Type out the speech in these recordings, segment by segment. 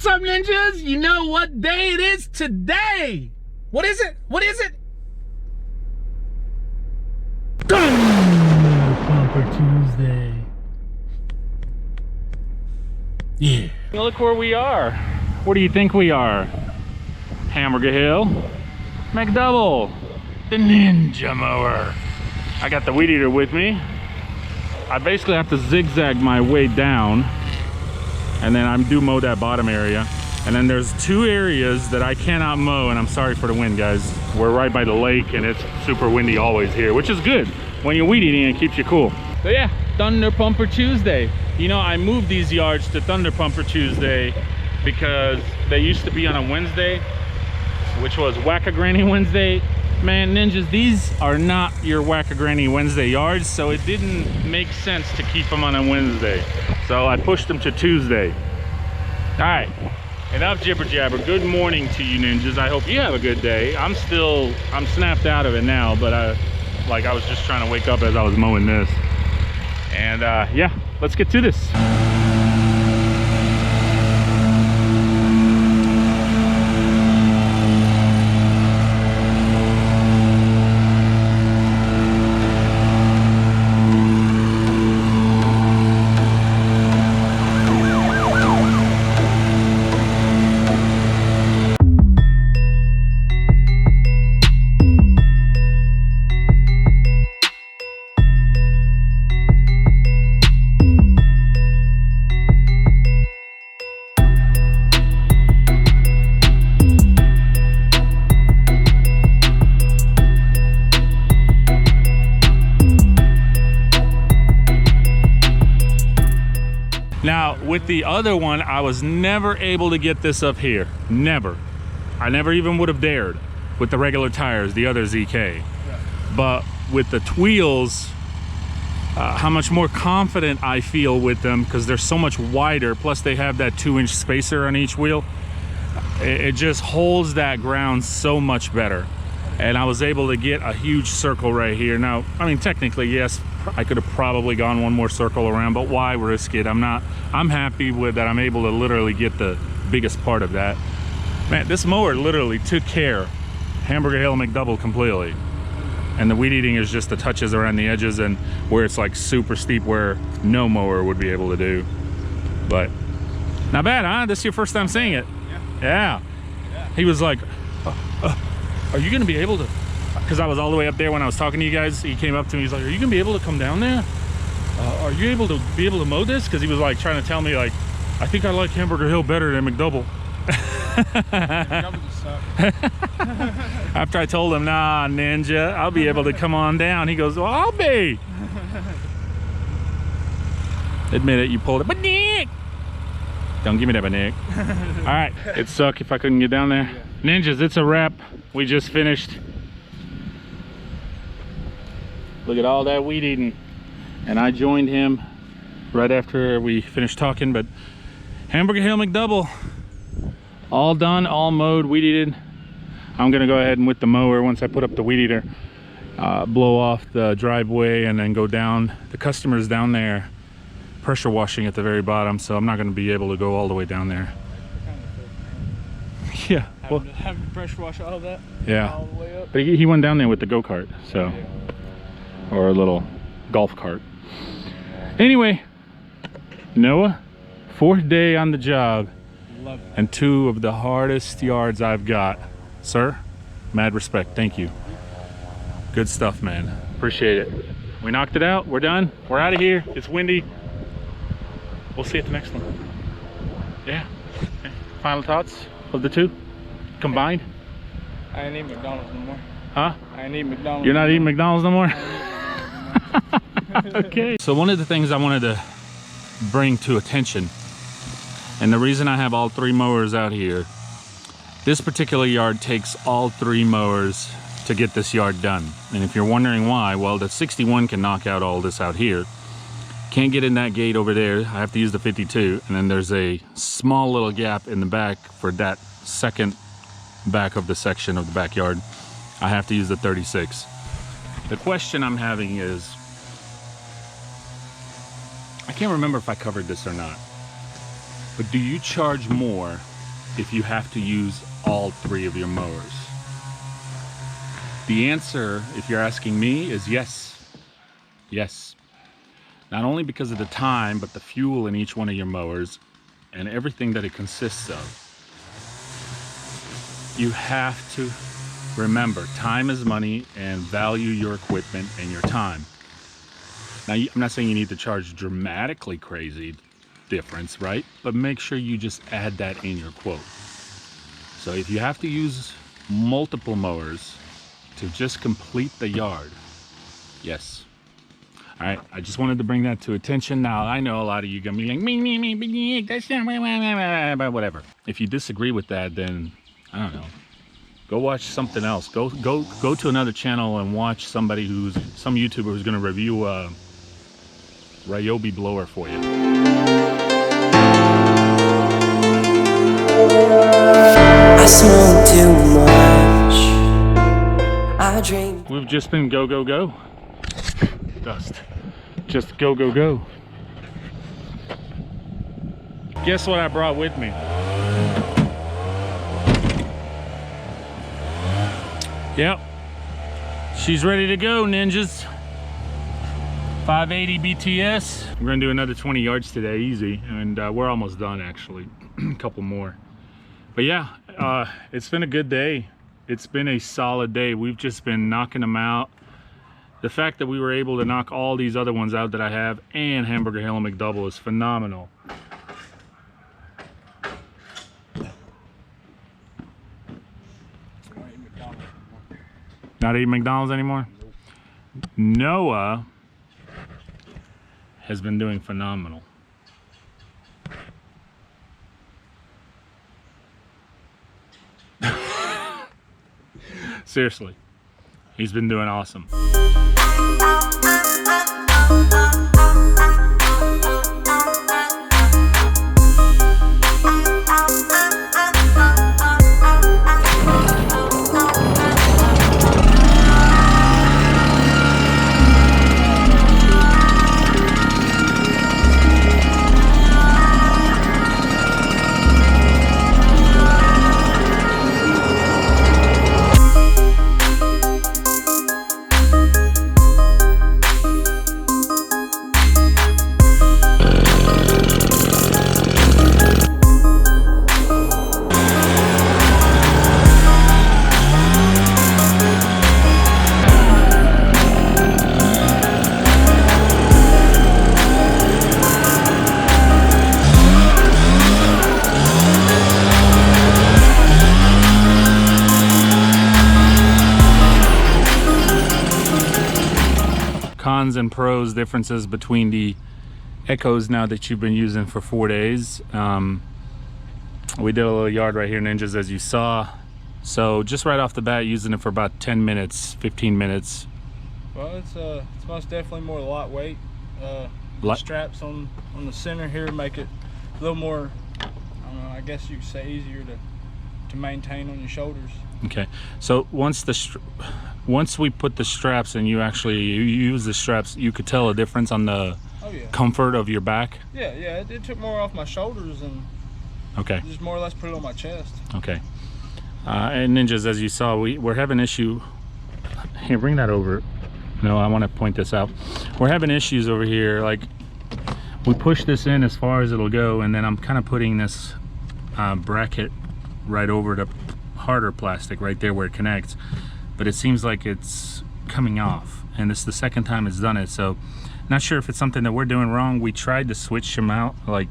What's up, ninjas? You know what day it is today? What is it? What is it? Thunder Bumper Tuesday. Yeah. Look where we are. Where do you think we are? Hamburger Hill, McDouble, the Ninja mower. I got the weed eater with me. I basically have to zigzag my way down, and then I do mow that bottom area. And then there's two areas that I cannot mow, and I'm sorry for the wind, guys. We're right by the lake, and it's super windy always here, which is good. When you're weed eating, it keeps you cool. So yeah, Thunder Pumper Tuesday. You know, I moved these yards to Thunder Pumper Tuesday because they used to be on a Wednesday, which was Whack-A-Granny Wednesday. Man, ninjas, these are not your Whack-A-Granny Wednesday yards, so it didn't make sense to keep them on a Wednesday. So I pushed them to Tuesday. All right, enough jibber jabber. Good morning to you, ninjas. I hope you have a good day. I'm snapped out of it now, but I was just trying to wake up as I was mowing this. And yeah, let's get to this. Now, with the other one, I was never able to get this up here. Never. I never even would have dared with the regular tires, the other ZK. Yeah. But with the wheels, how much more confident I feel with them because they're so much wider. Plus, they have that 2-inch spacer on each wheel. It just holds that ground so much better. And I was able to get a huge circle right here. Now, I mean, technically, yes, I could have probably gone one more circle around, but why risk it? I'm happy with that. I'm able to literally get the biggest part of that. Man, this mower literally took care Hamburger Hill McDouble completely. And the weed eating is just the touches around the edges and where it's like super steep where no mower would be able to do. But not bad, huh? This is your first time seeing it? Yeah. He was like, are you gonna be able to, because I was all the way up there when I was talking to you guys. He came up to me, he's like, are you gonna be able to come down there? Are you able to mow this? Because he was like trying to tell me, like, I think I like Hamburger Hill better than McDouble. After I told him, nah, ninja, I'll be able to come on down. He goes, well, I'll be. Admit it, you pulled it, but Nick, don't give me that, but Nick. All right, it'd suck if I couldn't get down there. Ninjas, it's a wrap. We just finished. Look at all that weed eating. And I joined him right after we finished talking, but Hamburger Hill McDouble, all done, all mowed, weed eated. I'm gonna go ahead and with the mower, once I put up the weed eater, blow off the driveway and then go down. The customer's down there pressure washing at the very bottom, so I'm not gonna be able to go all the way down there. Yeah, well, having to pressure wash all of that. Yeah, all the way up. But he went down there with the go-kart, so, or a little golf cart. Anyway, Noah, 4th day on the job, and 2 of the hardest yards I've got. Sir, mad respect, thank you. Good stuff, man. Appreciate it. We knocked it out. We're done. We're out of here. It's windy. We'll see you at the next one. Yeah. Final thoughts of the 2 combined? I ain't eating McDonald's no more. Huh? I ain't eating McDonald's. You're not eating McDonald's no more? Okay. So one of the things I wanted to bring to attention, and the reason I have all 3 mowers out here, this particular yard takes all 3 mowers to get this yard done. And if you're wondering why, well, the 61 can knock out all this out here. Can't get in that gate over there. I have to use the 52, and then there's a small little gap in the back for that second back of the section of the backyard. I have to use the 36. The question I'm having is, I can't remember if I covered this or not, but do you charge more if you have to use all 3 of your mowers? The answer, if you're asking me, is yes. Yes. Not only because of the time, but the fuel in each one of your mowers and everything that it consists of. You have to remember, time is money, and value your equipment and your time. Now, I'm not saying you need to charge dramatically crazy difference, right? But make sure you just add that in your quote. So if you have to use multiple mowers to just complete the yard, yes. All right, I just wanted to bring that to attention. Now, I know a lot of you gonna be like, me, that's not, whatever. If you disagree with that, then I don't know. Go watch something else. Go to another channel and watch some YouTuber who's gonna review a Ryobi blower for you. I smoke too much. I drink. We've just been go, go, go. Dust. Just go, go, go. Guess what I brought with me? Yep. She's ready to go, ninjas. 580 BTS. We're gonna do another 20 yards today, easy. And we're almost done, actually. A couple more. But yeah, it's been a good day. It's been a solid day. We've just been knocking them out. The fact that we were able to knock all these other ones out that I have and Hamburger Hill and McDouble is phenomenal. Not eating McDonald's anymore? Noah has been doing phenomenal. Seriously, he's been doing awesome. Cons and pros differences between the Echoes now that you've been using for 4 days. We did a little yard right here, ninjas, as you saw. So just right off the bat, using it for about 10 minutes, 15 minutes. Well, it's most definitely more lightweight. The straps on the center here make it a little more, I don't know, I guess you could say easier to maintain on your shoulders. Okay, so once we put the straps and you use the straps, you could tell a difference on the comfort of your back? Yeah, it took more off my shoulders and just more or less put it on my chest. Okay. And ninjas, as you saw, we're having issue. Here, bring that over. No, I want to point this out. We're having issues over here. Like, we push this in as far as it'll go, and then I'm kind of putting this bracket right over the harder plastic right there where it connects, but it seems like it's coming off, and this is the second time it's done it. So not sure if it's something that we're doing wrong. We tried to switch them out, like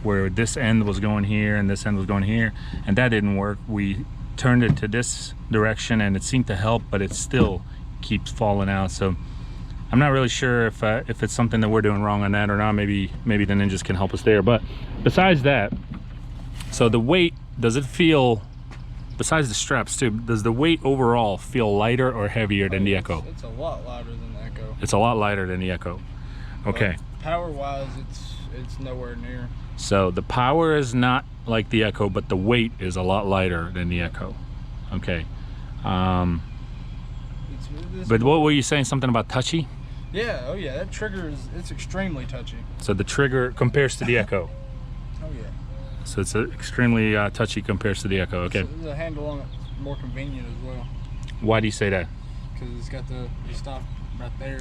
where this end was going here and this end was going here, and that didn't work. We turned it to this direction and it seemed to help, but it still keeps falling out. So I'm not really sure if it's something that we're doing wrong on that or not. Maybe the ninjas can help us there. But besides that, so the weight, does it feel, besides the straps too, does the weight overall feel lighter or heavier than the Echo? It's a lot lighter than the Echo. It's a lot lighter than the Echo. Okay. Power wise, it's nowhere near. So the power is not like the Echo, but the weight is a lot lighter than the Echo. Okay. But what were you saying, something about touchy? Yeah, oh yeah, that trigger it's extremely touchy. So the trigger compares to the Echo. Oh yeah. So it's extremely touchy compared to the Echo. Okay. So the handle on it's more convenient as well. Why do you say that? Because it's got you stop right there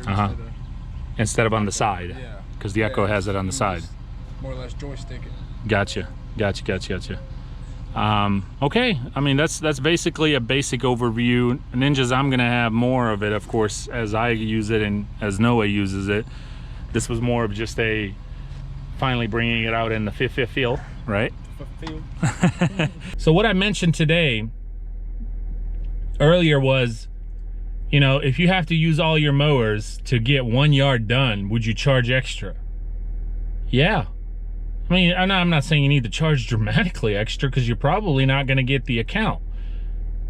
instead of on the side. Yeah. Because the Echo has it on the side. More or less joystick it. Gotcha. Okay, I mean that's basically a basic overview. Ninjas, I'm gonna have more of it, of course, as I use it and as Noah uses it. This was more of just a finally bringing it out in the fifth feel, right? So what I mentioned today earlier was, you know, if you have to use all your mowers to get 1 yard done, would you charge extra? Yeah. I mean, I'm not saying you need to charge dramatically extra, because you're probably not going to get the account.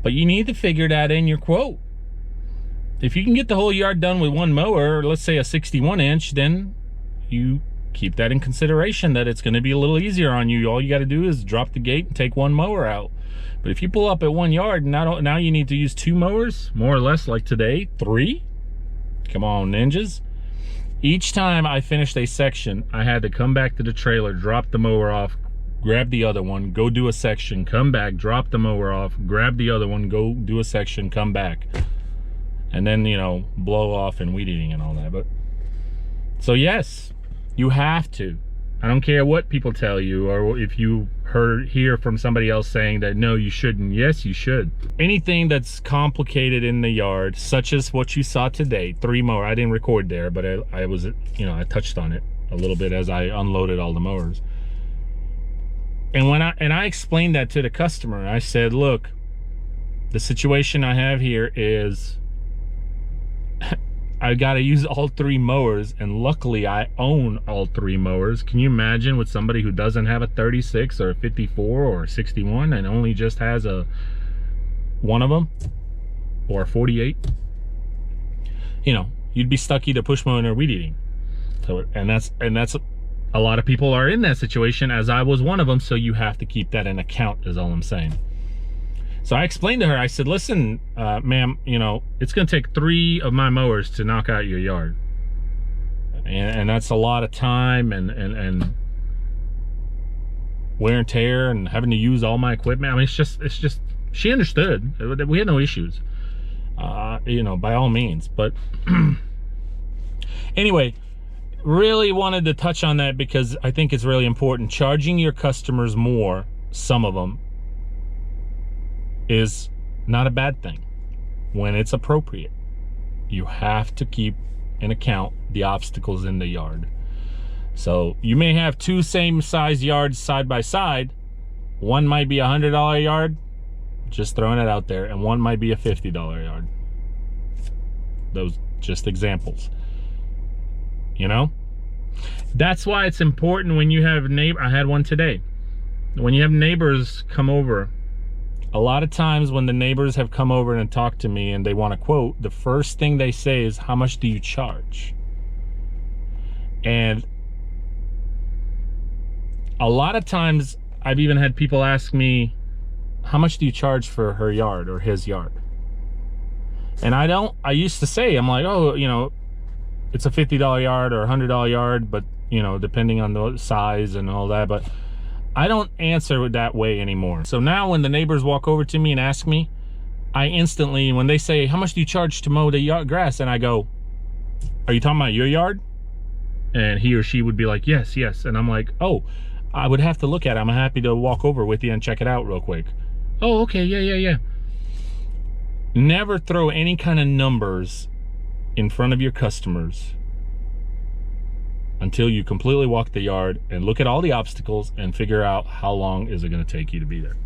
But you need to figure that in your quote. If you can get the whole yard done with one mower, let's say a 61 inch, then you keep that in consideration, that it's going to be a little easier on you. All you got to do is drop the gate and take one mower out. But if you pull up at 1 yard, now you need to use 2 mowers, more or less, like today, 3. Come on, ninjas. Each time I finished a section, I had to come back to the trailer, drop the mower off, grab the other one, go do a section, come back, drop the mower off, grab the other one, go do a section, come back. And then, you know, blow off and weed eating and all that. But so yes, you have to. I don't care what people tell you, or if you hear from somebody else saying that no, you shouldn't. Yes, you should. Anything that's complicated in the yard, such as what you saw today, 3 mower. I didn't record there, but I was, you know, I touched on it a little bit as I unloaded all the mowers. And when I explained that to the customer, I said, look, the situation I have here is I got to use all 3 mowers, and luckily I own all 3 mowers. Can you imagine with somebody who doesn't have a 36 or a 54 or a 61 and only just has one of them, or a 48? You know, you'd be stuck either push mowing or weed eating. So, and that's a lot of people are in that situation, as I was one of them. So you have to keep that in account, is all I'm saying. So I explained to her, I said, listen, ma'am, you know, it's going to take 3 of my mowers to knock out your yard. And that's a lot of time and wear and tear and having to use all my equipment. I mean, it's just, she understood. We had no issues, you know, by all means. But anyway, really wanted to touch on that because I think it's really important. Charging your customers more, some of them, is not a bad thing when it's appropriate. You have to keep in account the obstacles in the yard. So you may have 2 same size yards side by side. One might be $100 yard, just throwing it out there, and one might be a $50 yard. Those just examples, you know. That's why it's important when you have I had one today. When you have neighbors come over, a lot of times when the neighbors have come over and talked to me and they want a quote, the first thing they say is, how much do you charge? And a lot of times I've even had people ask me, how much do you charge for her yard or his yard? And I used to say, I'm like, oh, you know, it's a $50 yard or $100 yard, but, you know, depending on the size and all that. But I don't answer that way anymore. So now when the neighbors walk over to me and ask me, I instantly, when they say, how much do you charge to mow the grass? And I go, are you talking about your yard? And he or she would be like, yes, yes. And I'm like, oh, I would have to look at it. I'm happy to walk over with you and check it out real quick. Oh, okay, yeah. Never throw any kind of numbers in front of your customers until you completely walk the yard and look at all the obstacles and figure out how long is it going to take you to be there.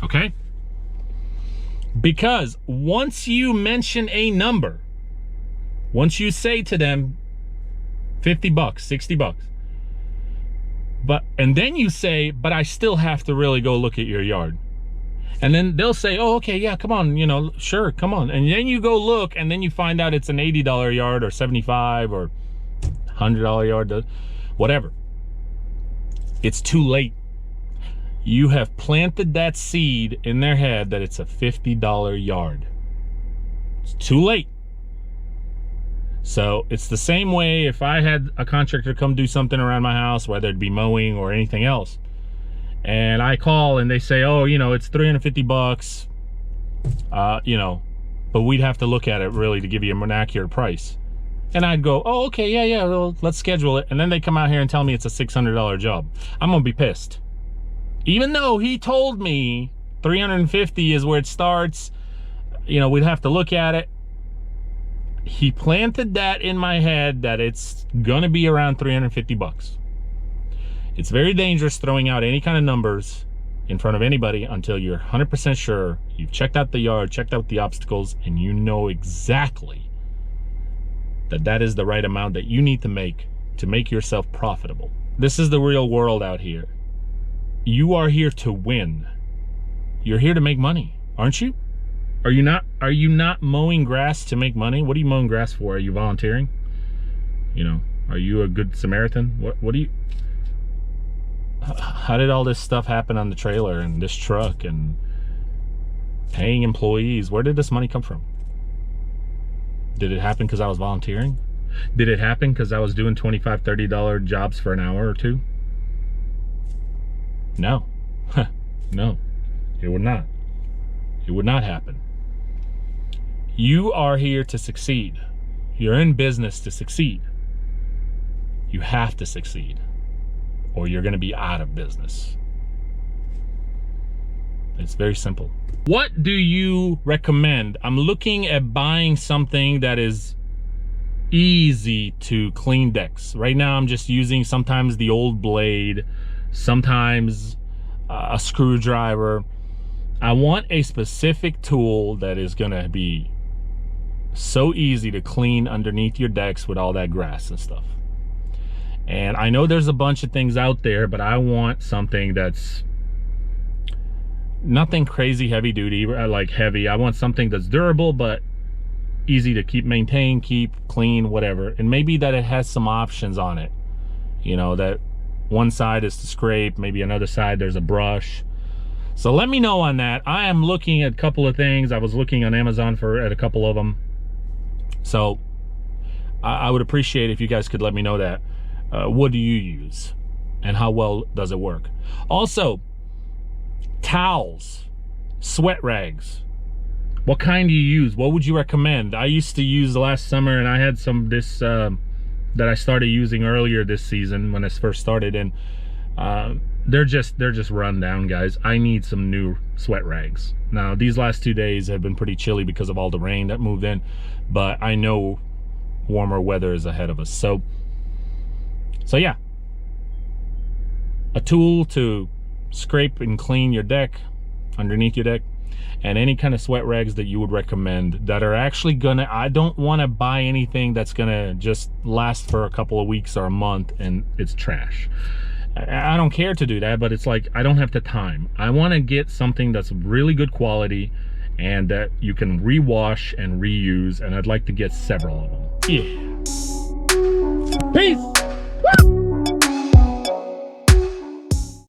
Okay? Because once you mention a number, once you say to them 50 bucks, 60 bucks, and then you say, but I still have to really go look at your yard. And then they'll say, oh, okay, yeah, come on, you know, sure, come on. And then you go look, and then you find out it's an $80 yard or $75 or $100 yard, whatever. It's too late. You have planted that seed in their head that it's a $50 yard. It's too late. So it's the same way if I had a contractor come do something around my house, whether it be mowing or anything else, and I call and they say, oh, you know, it's 350 bucks, you know, but we'd have to look at it really to give you an accurate price. And I'd go, oh, okay, yeah, well, let's schedule it. And then they come out here and tell me it's a $600 job. I'm gonna be pissed. Even though he told me 350 is where it starts, you know, we'd have to look at it. He planted that in my head that it's gonna be around 350 bucks. It's very dangerous throwing out any kind of numbers in front of anybody until you're 100% sure you've checked out the yard, checked out the obstacles, and you know exactly that that is the right amount that you need to make yourself profitable. This is the real world out here. You are here to win. You're here to make money, aren't you? Are you not mowing grass to make money? What are you mowing grass for? Are you volunteering? You know, are you a good Samaritan? What do you... How did all this stuff happen on the trailer and this truck and paying employees? Where did this money come from? Did it happen because I was volunteering? Did it happen because I was doing $25, $30 jobs for an hour or two? No. No, it would not. It would not happen. You are here to succeed. You're in business to succeed. You have to succeed, or you're going to be out of business. It's very simple. What do you recommend? I'm looking at buying something that is easy to clean decks. Right now I'm just using sometimes the old blade, sometimes a screwdriver. I want a specific tool that is gonna be so easy to clean underneath your decks with all that grass and stuff. And I know there's a bunch of things out there, but I want something that's nothing crazy heavy duty, like heavy. I want something that's durable but easy to maintain, keep clean, whatever. And maybe that it has some options on it, you know, that one side is to scrape, maybe another side there's a brush. So let me know on that. I am looking at a couple of things. I was looking on Amazon at a couple of them, so I would appreciate if you guys could let me know that. What do you use and how well does it work? Also, towels, sweat rags, what kind do you use? What would you recommend? I used to use last summer, and I had some that I started using earlier this season when I first started, and they're just run down, guys. I need some new sweat rags. Now these last 2 days have been pretty chilly because of all the rain that moved in, but I know warmer weather is ahead of us. So yeah, a tool to scrape and clean your deck, underneath your deck, and any kind of sweat rags that you would recommend that are actually gonna, I don't want to buy anything that's gonna just last for a couple of weeks or a month and it's trash. I don't care to do that, but it's like I don't have the time. I want to get something that's really good quality and that you can rewash and reuse, and I'd like to get several of them. Yeah. Peace. Woo!